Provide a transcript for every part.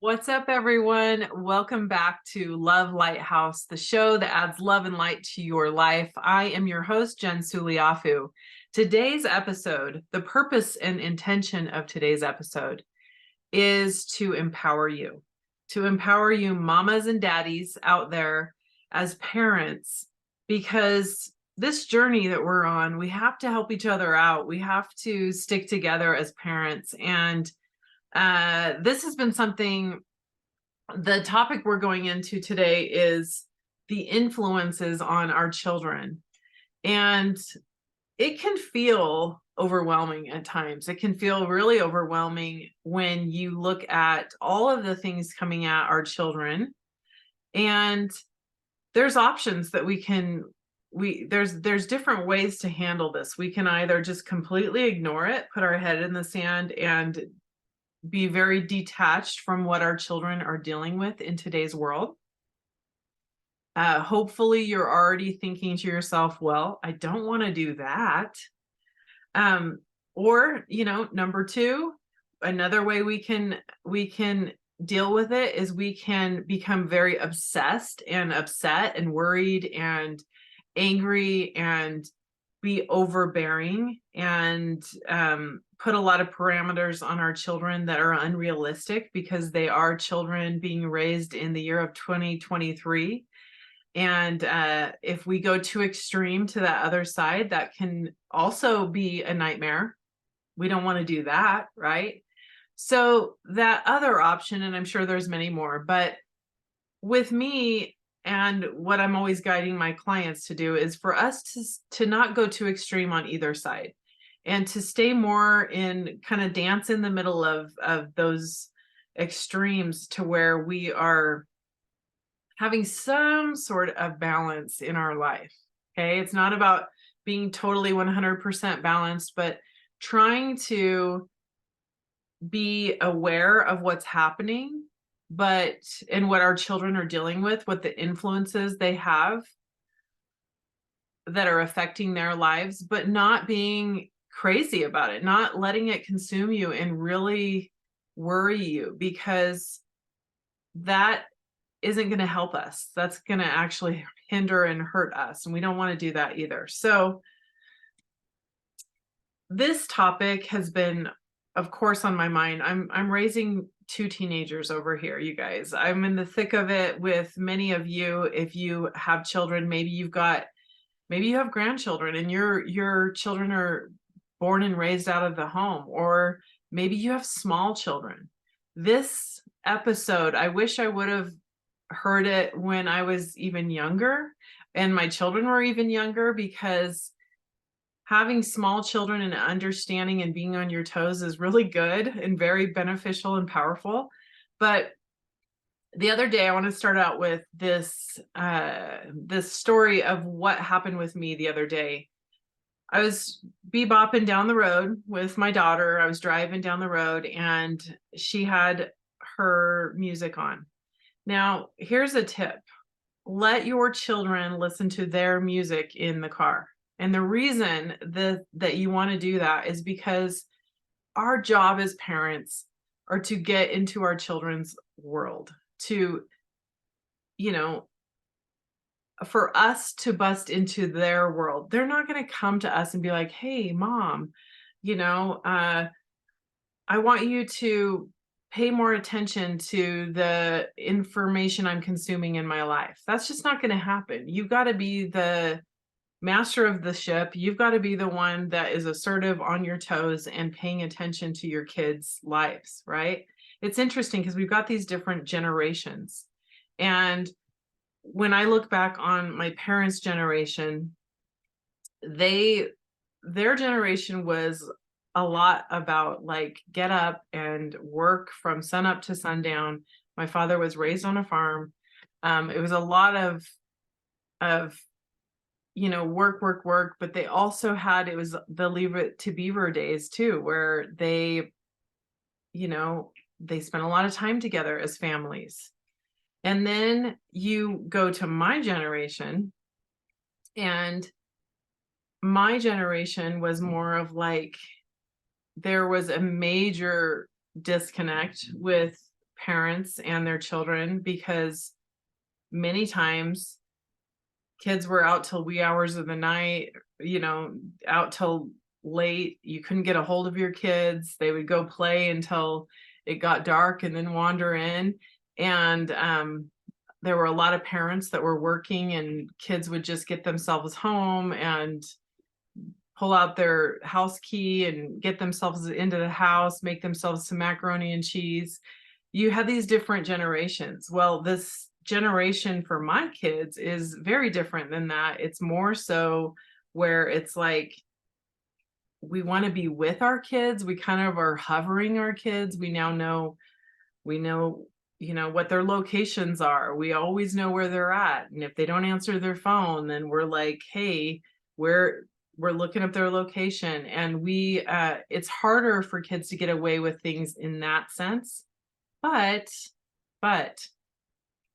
What's up, everyone? Welcome back to Love Lighthouse, the show that adds love and light to your life. I am your host, Jen Suliafu. Today's episode, the purpose and intention of today's episode is to empower you, mamas and daddies out there as parents, because this journey that we're on, we have to help each other out. We have to stick together as parents. And this has been something, the topic we're going into today is the influences on our children. And it can feel overwhelming at times. It can feel really overwhelming when you look at all of the things coming at our children. And there's options that there's different ways to handle this. We can either just completely ignore it, put our head in the sand, and be very detached from what our children are dealing with in today's world. Hopefully you're already thinking to yourself, well, I don't want to do that. Or, number two, another way we can deal with it is we can become very obsessed and upset and worried and angry and be overbearing and put a lot of parameters on our children that are unrealistic, because they are children being raised in the year of 2023. And if we go too extreme to that other side, that can also be a nightmare. We don't want to do that, right? So that other option, and I'm sure there's many more, but with me, and what I'm always guiding my clients to do is for us to not go too extreme on either side, and to stay more in kind of dance in the middle of those extremes, to where we are having some sort of balance in our life. Okay. It's not about being totally 100% balanced, but trying to be aware of what's happening, and what our children are dealing with, what the influences they have that are affecting their lives, but not being crazy about it, not letting it consume you and really worry you, because that isn't going to help us. That's going to actually hinder and hurt us. And we don't want to do that either. So this topic has been, of course, on my mind. I'm raising two teenagers over here, you guys. I'm in the thick of it with many of you. If you have children, maybe you have grandchildren, and your children are born and raised out of the home, or maybe you have small children. This episode, I wish I would have heard it when I was even younger and my children were even younger, because having small children and understanding and being on your toes is really good and very beneficial and powerful. But the other day, I want to start out with this story of what happened with me the other day. I was bebopping down the road with my daughter. I was driving down the road, and she had her music on. Now, here's a tip. Let your children listen to their music in the car. And the reason that you want to do that is because our job as parents are to get into our children's world, to, for us to bust into their world. They're not going to come to us and be like, hey, mom, I want you to pay more attention to the information I'm consuming in my life. That's just not going to happen. You've got to be the master of the ship. You've got to be the one that is assertive, on your toes, and paying attention to your kids' lives, right? It's interesting because we've got these different generations. And when I look back on my parents' generation, their generation was a lot about like get up and work from sun up to sundown. My father was raised on a farm. It was a lot of work, but they also had, it was the Leave It to Beaver days too, where they spent a lot of time together as families. And then you go to my generation, and my generation was more of like, there was a major disconnect with parents and their children, because many times kids were out till wee hours of the night, out till late. You couldn't get a hold of your kids. They would go play until it got dark and then wander in. And there were a lot of parents that were working, and kids would just get themselves home and pull out their house key and get themselves into the house, make themselves some macaroni and cheese. You had these different generations. Well, this generation for my kids is very different than that. It's more so where it's like we want to be with our kids. We kind of are hovering our kids. We know, what their locations are. We always know where they're at. And if they don't answer their phone, then we're like, hey, we're looking up their location. And it's harder for kids to get away with things in that sense. But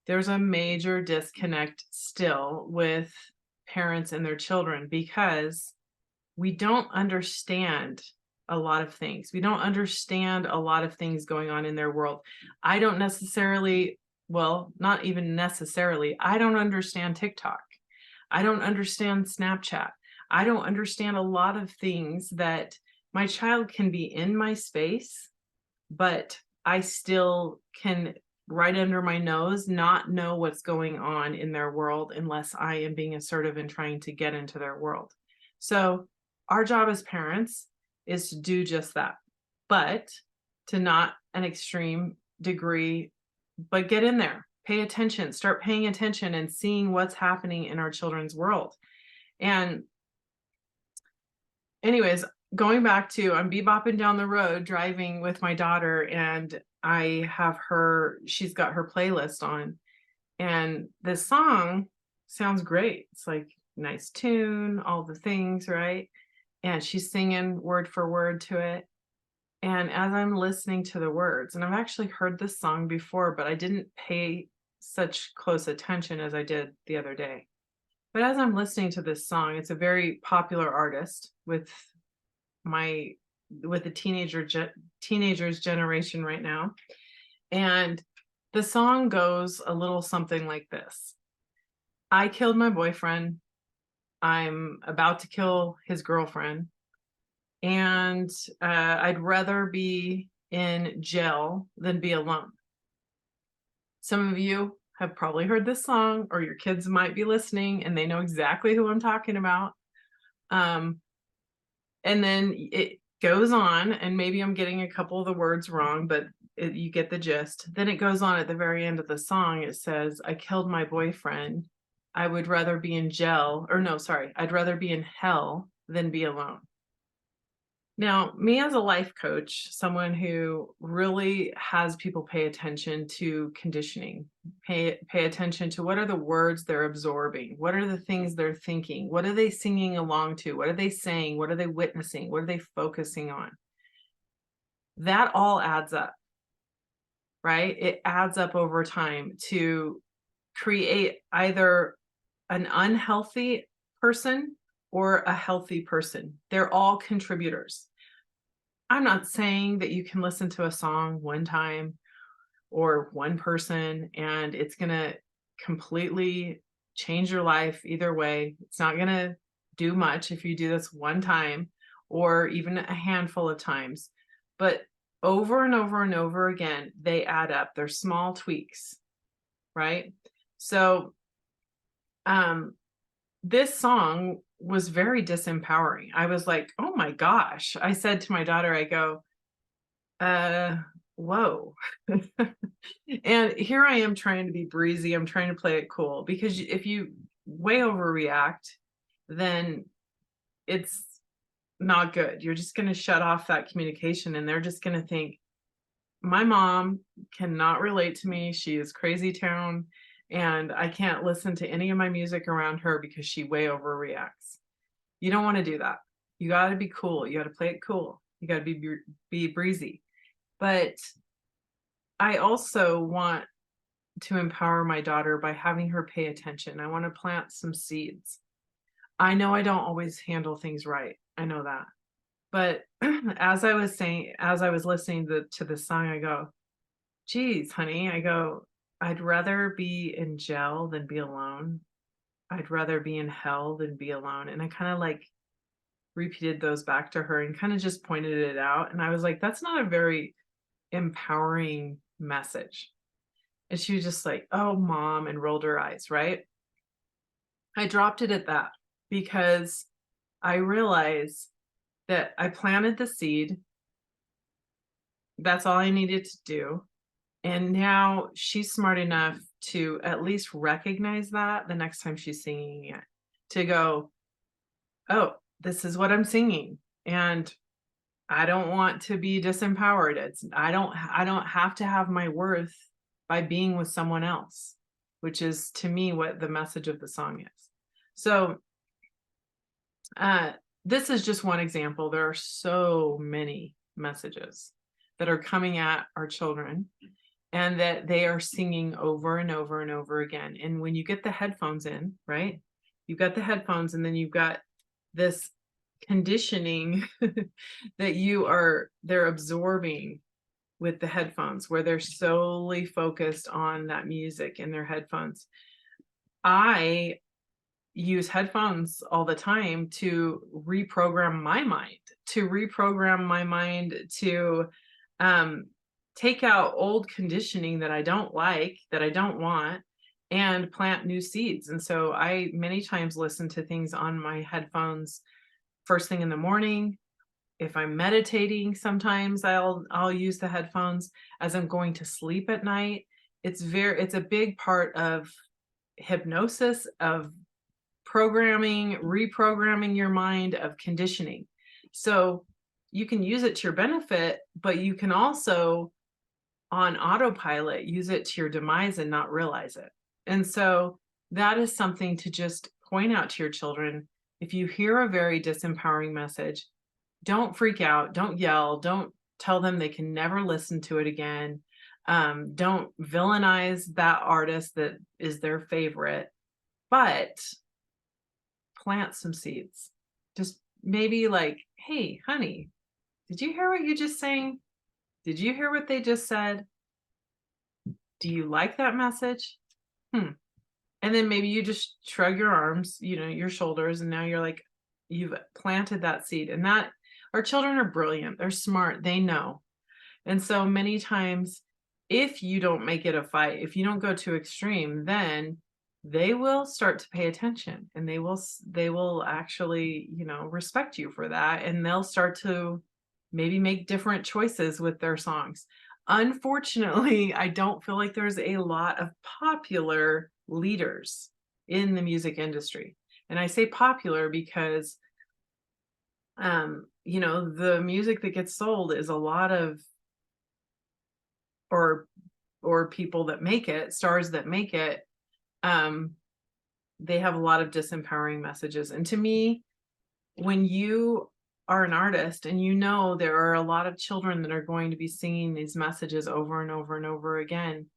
there's a major disconnect still with parents and their children, because we don't understand a lot of things. We don't understand a lot of things going on in their world. I don't necessarily, well, not even necessarily, I don't understand TikTok. I don't understand Snapchat. I don't understand a lot of things that my child can be in my space, but I still can, right under my nose, not know what's going on in their world unless I am being assertive and trying to get into their world. So our job as parents is to do just that, but to not an extreme degree, but get in there, pay attention, start paying attention and seeing what's happening in our children's world. And anyways, going back to, I'm bebopping down the road driving with my daughter, and she's got her playlist on, and this song sounds great. It's like nice tune, all the things, right? And she's singing word for word to it. And as I'm listening to the words, and I've actually heard this song before, but I didn't pay such close attention as I did the other day. But as I'm listening to this song, it's a very popular artist with the teenagers generation right now. And the song goes a little something like this. I killed my boyfriend. I'm about to kill his girlfriend. And I'd rather be in jail than be alone. Some of you have probably heard this song, or your kids might be listening and they know exactly who I'm talking about. And then it goes on, and maybe I'm getting a couple of the words wrong, but you get the gist. Then it goes on at the very end of the song. It says, I killed my boyfriend. I would rather be in jail, or no, sorry, I'd rather be in hell than be alone. Now, me as a life coach, someone who really has people pay attention to conditioning, pay attention to what are the words they're absorbing, what are the things they're thinking, what are they singing along to, what are they saying, what are they witnessing, what are they focusing on? That all adds up, right? It adds up over time to create either an unhealthy person or a healthy person. They're all contributors. I'm not saying that you can listen to a song one time or one person and it's going to completely change your life either way. It's not going to do much if you do this one time or even a handful of times. But over and over and over again, they add up. They're small tweaks, right? So this song was very disempowering. I was like, oh my gosh. I said to my daughter, I go, whoa. And here I am trying to be breezy. I'm trying to play it cool, because if you way overreact, then it's not good. You're just going to shut off that communication, and they're just going to think, my mom cannot relate to me. She is crazy town, and I can't listen to any of my music around her because she way overreacts. You don't want to do that. You got to be cool. You got to play it cool. You got to be breezy. But I also want to empower my daughter by having her pay attention. I want to plant some seeds. I know I don't always handle things right. I know that. But as I was listening to the song, I go, geez, honey, I go, I'd rather be in jail than be alone. I'd rather be in hell than be alone. And I kind of like repeated those back to her and kind of just pointed it out. And I was like, that's not a very empowering message. And she was just like, oh, mom, and rolled her eyes, right? I dropped it at that because I realized that I planted the seed. That's all I needed to do. And now she's smart enough to at least recognize that the next time she's singing it, to go, oh, this is what I'm singing. And I don't want to be disempowered. I don't have to have my worth by being with someone else, which is to me what the message of the song is. So uh this is just one example. There are so many messages that are coming at our children and that they are singing over and over and over again. And when you get the headphones in, right? You've got the headphones and then you've got this conditioning that they're absorbing with the headphones where they're solely focused on that music in their headphones. I use headphones all the time to reprogram my mind, to take out old conditioning that I don't like, that I don't want, and plant new seeds. And so I many times listen to things on my headphones first thing in the morning. If I'm meditating, sometimes I'll use the headphones as I'm going to sleep at night. It's a big part of hypnosis, of programming, reprogramming your mind, of conditioning. So you can use it to your benefit, but you can also on autopilot use it to your demise and not realize it. And so that is something to just point out to your children. If you hear a very disempowering message, don't freak out, don't yell, don't tell them they can never listen to it again. Don't villainize that artist that is their favorite, but plant some seeds. Just maybe like, hey, honey, did you hear what you just sang? Did you hear what they just said? Do you like that message? And then maybe you just shrug your arms, your shoulders, and now you're like, you've planted that seed. And that our children are brilliant. They're smart. They know. And so many times, if you don't make it a fight, if you don't go too extreme, then they will start to pay attention and they will actually, respect you for that. And they'll start to maybe make different choices with their songs. Unfortunately, I don't feel like there's a lot of popular leaders in the music industry. And I say popular because the music that gets sold is a lot of or people that make it, stars that make it, they have a lot of disempowering messages. And to me, when you are an artist and there are a lot of children that are going to be singing these messages over and over and over again,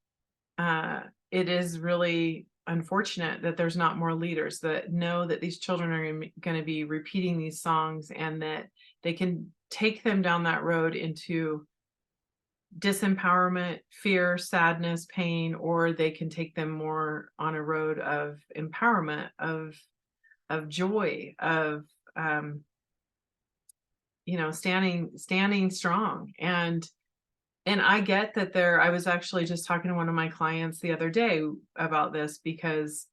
it is really unfortunate that there's not more leaders that know that these children are going to be repeating these songs and that they can take them down that road into disempowerment, fear, sadness, pain, or they can take them more on a road of empowerment, of joy, of standing strong. And I get that I was actually just talking to one of my clients the other day about this because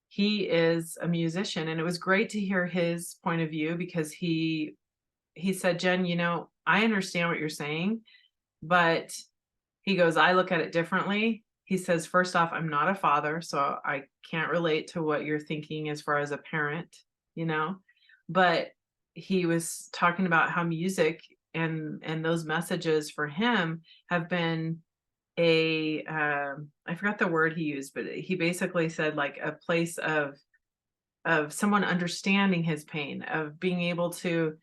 he is a musician, and it was great to hear his point of view because he said, Jen, I understand what you're saying, but he goes, I look at it differently. He says, first off, I'm not a father, so I can't relate to what you're thinking as far as a parent, but he was talking about how music and those messages for him have been I forgot the word he used, but he basically said like a place of someone understanding his pain, of being able to,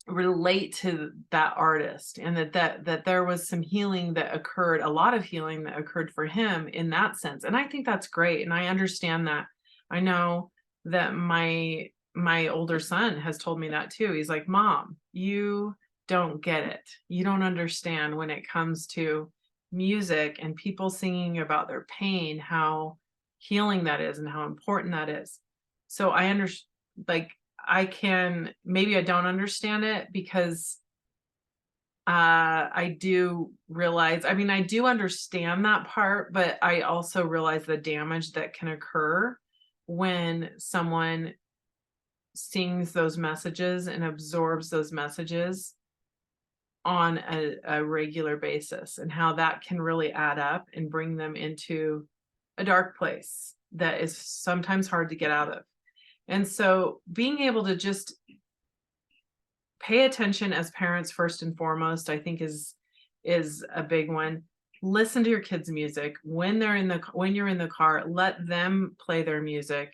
relate to that artist, and that there was some healing that occurred, a lot of healing that occurred for him in that sense. And I think that's great. And I understand that. I know that my older son has told me that too. He's like, Mom, you don't get it. You don't understand when it comes to music and people singing about their pain, how healing that is and how important that is. So I understand, like, I can, maybe I don't understand it because I do realize, I mean, I do understand that part, but I also realize the damage that can occur when someone sings those messages and absorbs those messages on a regular basis, and how that can really add up and bring them into a dark place that is sometimes hard to get out of. And so being able to just pay attention as parents first and foremost, I think is a big one. Listen to your kids' music when when you're in the car, let them play their music.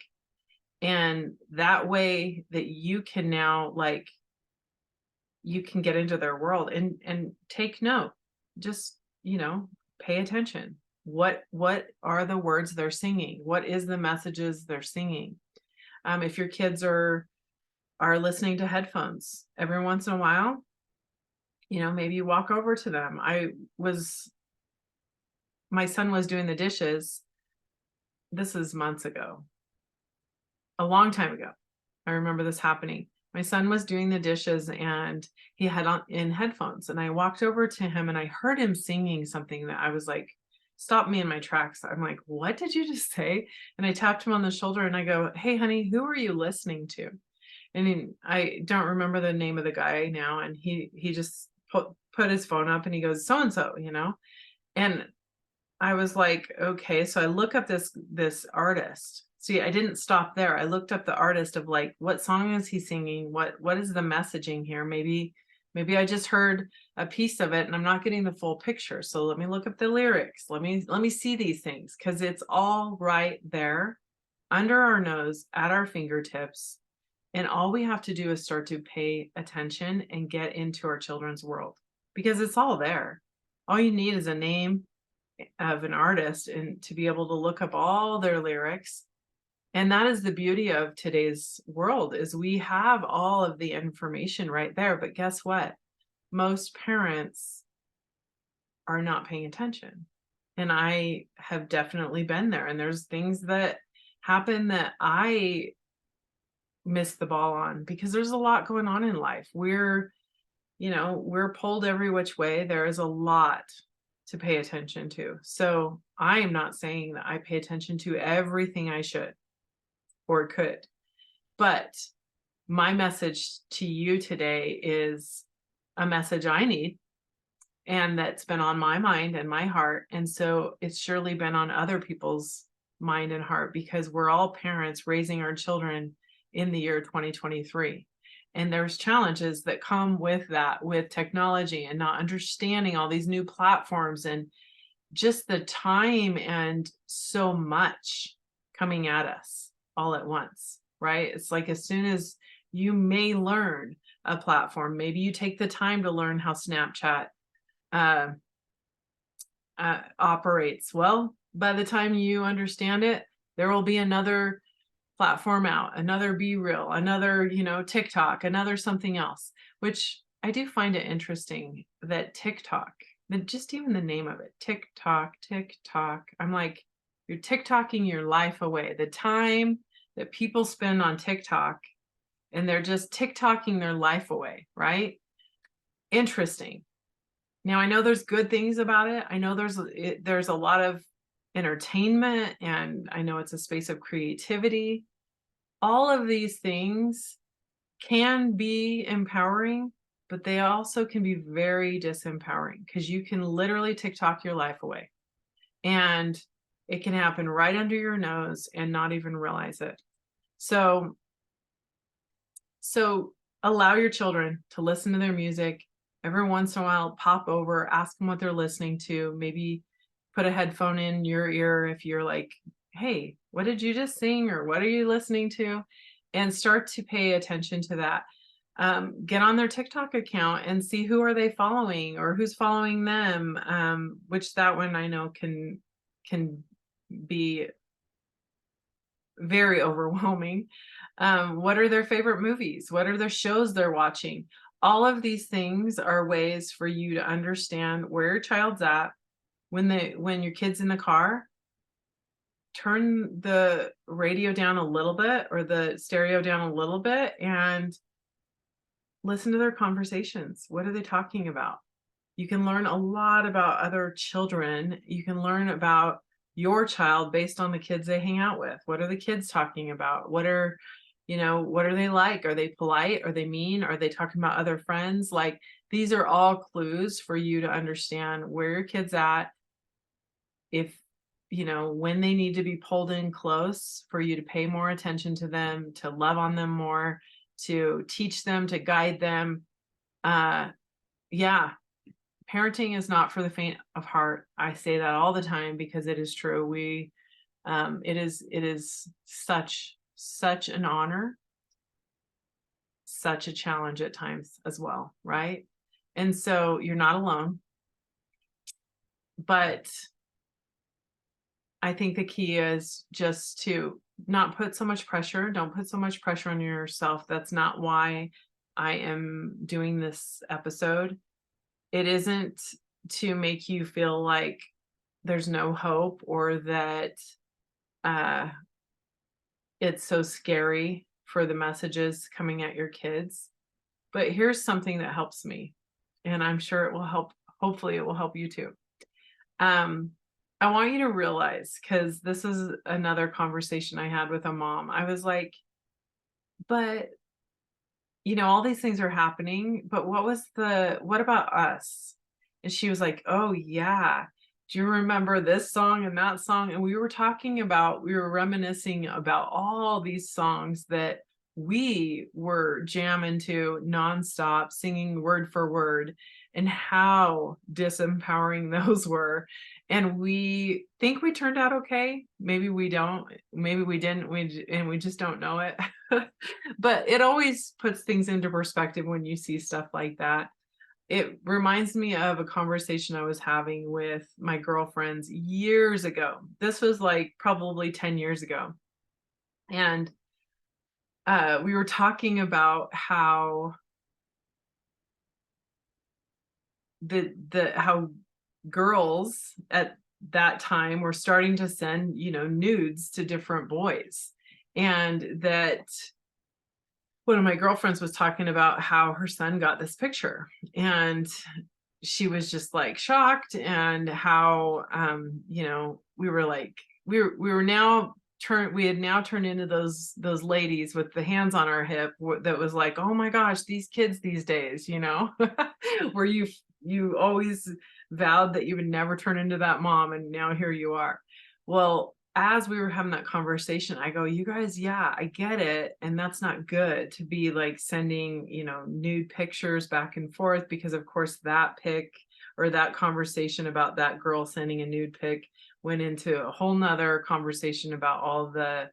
And that way that you can now, like, you can get into their world and take note. Just, pay attention. What are the words they're singing? What is the messages they're singing? If your kids are listening to headphones every once in a while, maybe you walk over to them. My son was doing the dishes. This is months ago, a long time ago. I remember this happening. My son was doing the dishes and he had on in headphones, and I walked over to him and I heard him singing something that I was like, stopped me in my tracks. I'm like, what did you just say? And I tapped him on the shoulder and I go, hey honey, who are you listening to? And I don't remember the name of the guy now. And he just put his phone up and he goes, so and so, and I was like, okay. So I look up this artist. See, I didn't stop there. I looked up the artist of, like, what song is he singing? What is the messaging here? Maybe I just heard a piece of it and I'm not getting the full picture. So let me look up the lyrics. Let me see these things, because it's all right there under our nose at our fingertips. And all we have to do is start to pay attention and get into our children's world, because it's all there. All you need is a name of an artist and to be able to look up all their lyrics. And that is the beauty of today's world, is we have all of the information right there. But guess what? Most parents are not paying attention. And I have definitely been there. And there's things that happen that I miss the ball on, because there's a lot going on in life. We're pulled every which way. There is a lot to pay attention to. So I am not saying that I pay attention to everything I should or could, but my message to you today is a message I need, and that's been on my mind and my heart. And so it's surely been on other people's mind and heart, because we're all parents raising our children in the year 2023. And there's challenges that come with that, with technology and not understanding all these new platforms and just the time and so much coming at us all at once, right? It's like, as soon as you may learn a platform, maybe you take the time to learn how Snapchat uh, operates. Well, by the time you understand it, there will be another platform out, another Be Real, another, TikTok, another something else, which I do find it interesting that TikTok, just even the name of it, TikTok, I'm like, you're TikToking your life away. The time that people spend on TikTok, and they're just TikToking their life away, right? Interesting. Now, I know there's good things about it. I know there's a lot of entertainment, and I know it's a space of creativity. All of these things can be empowering, but they also can be very disempowering, because you can literally TikTok your life away, and it can happen right under your nose and not even realize it. So allow your children to listen to their music. Every once in a while, pop over, ask them what they're listening to. Maybe put a headphone in your ear if you're like, hey, what did you just sing? Or what are you listening to? And start to pay attention to that. Get on their TikTok account and see who are they following or who's following them, which that one I know can be very overwhelming. What are their favorite movies? What are their shows they're watching? All of these things are ways for you to understand where your child's at. When your kid's in the car, turn the radio down a little bit or the stereo down a little bit and listen to their conversations. What are they talking about? You can learn a lot about other children. You can learn about your child based on the kids they hang out with. What are the kids talking about? What are they like? Are they polite? Are they mean? Are they talking about other friends? Like, these are all clues for you to understand where your kid's at. If, when they need to be pulled in close, for you to pay more attention to them, to love on them more, to teach them, to guide them. Yeah, parenting is not for the faint of heart. I say that all the time because it is true. It is such an honor, such a challenge at times as well, right? And so you're not alone. But I think the key is just to not put so much pressure. Don't put so much pressure on yourself. That's not why I am doing this episode. It isn't to make you feel like there's no hope or that it's so scary for the messages coming at your kids. But here's something that helps me, and I'm sure it will help. Hopefully, it will help you too. I want you to realize, because this is another conversation I had with a mom. I was like, but all these things are happening, but what about us? And she was like, oh yeah. Do you remember this song and that song? And we were reminiscing about all these songs that we were jamming to nonstop, singing word for word, and how disempowering those were. And we think we turned out okay. Maybe we don't. Maybe we didn't. We just don't know it. But it always puts things into perspective when you see stuff like that. It reminds me of a conversation I was having with my girlfriends years ago. This was like probably 10 years ago. And we were talking about how how girls at that time were starting to send, nudes to different boys. And that one of my girlfriends was talking about how her son got this picture, and she was just like shocked, and how we were like we had now turned into those ladies with the hands on our hip that was like, oh my gosh, these kids these days, where you always vowed that you would never turn into that mom, and now here you are. Well, as we were having that conversation, I go, you guys, yeah, I get it. And that's not good to be like sending, nude pictures back and forth, because of course that pic or that conversation about that girl sending a nude pic went into a whole nother conversation about all the,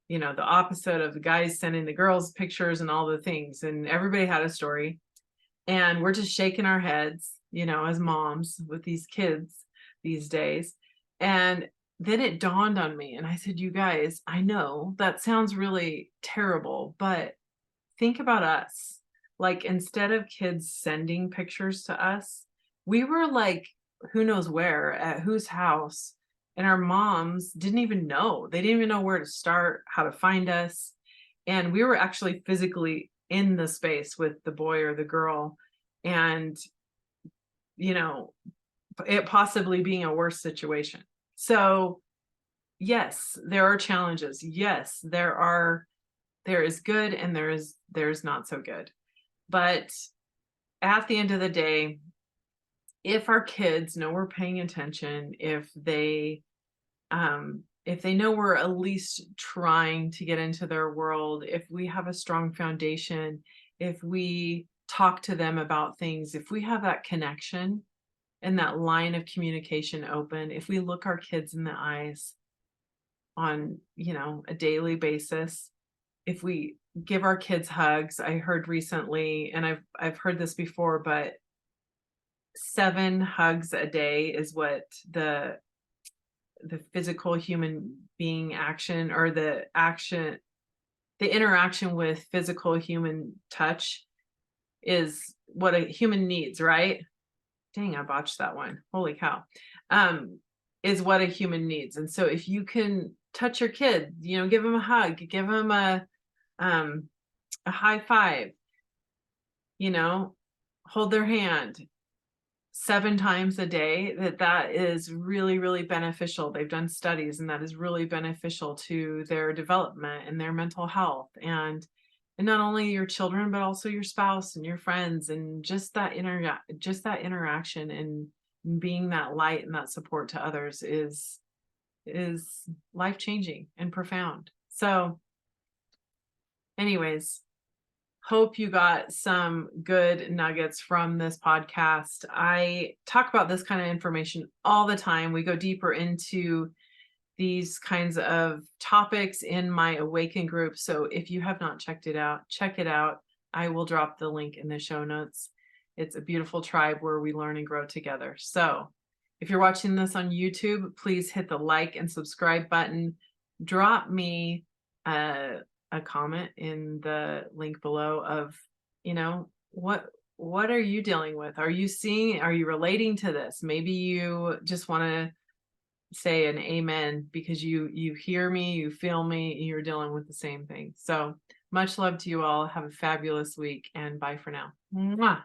the opposite of the guys sending the girls pictures and all the things. And everybody had a story. And we're just shaking our heads, as moms with these kids these days. And then it dawned on me, and I said, you guys, I know that sounds really terrible, but think about us. Like, instead of kids sending pictures to us, we were like, who knows where, at whose house, and our moms didn't even know. They didn't even know where to start, how to find us. And we were actually physically in the space with the boy or the girl, and, it possibly being a worse situation. So yes, there are challenges. Yes, there is good, and there's not so good. But at the end of the day, if our kids know we're paying attention, if they know we're at least trying to get into their world, if we have a strong foundation, if we talk to them about things, if we have that connection and that line of communication open, if we look our kids in the eyes on, a daily basis, if we give our kids hugs. I heard recently, and I've heard this before, but 7 hugs a day is what the physical human being action, or the interaction with physical human touch is what a human needs, right? Dang, I botched that one. Holy cow. Um, is what a human needs. And so if you can touch your kid, give them a hug, give them um, a high five, you know, hold their hand 7 times a day, that is really, really beneficial. They've done studies, and that is really beneficial to their development and their mental health, and not only your children, but also your spouse and your friends, and just that interaction and being that light and that support to others is life changing and profound. So anyways, hope you got some good nuggets from this podcast. I talk about this kind of information all the time. We go deeper into these kinds of topics in my Awaken group. So if you have not checked it out, check it out. I will drop the link in the show notes. It's a beautiful tribe where we learn and grow together. So if you're watching this on YouTube, please hit the like and subscribe button. Drop me a comment in the link below of, what are you dealing with? Are you relating to this? Maybe you just want to say an amen because you hear me, you feel me, you're dealing with the same thing. So much love to you all. Have a fabulous week, and bye for now. Mwah.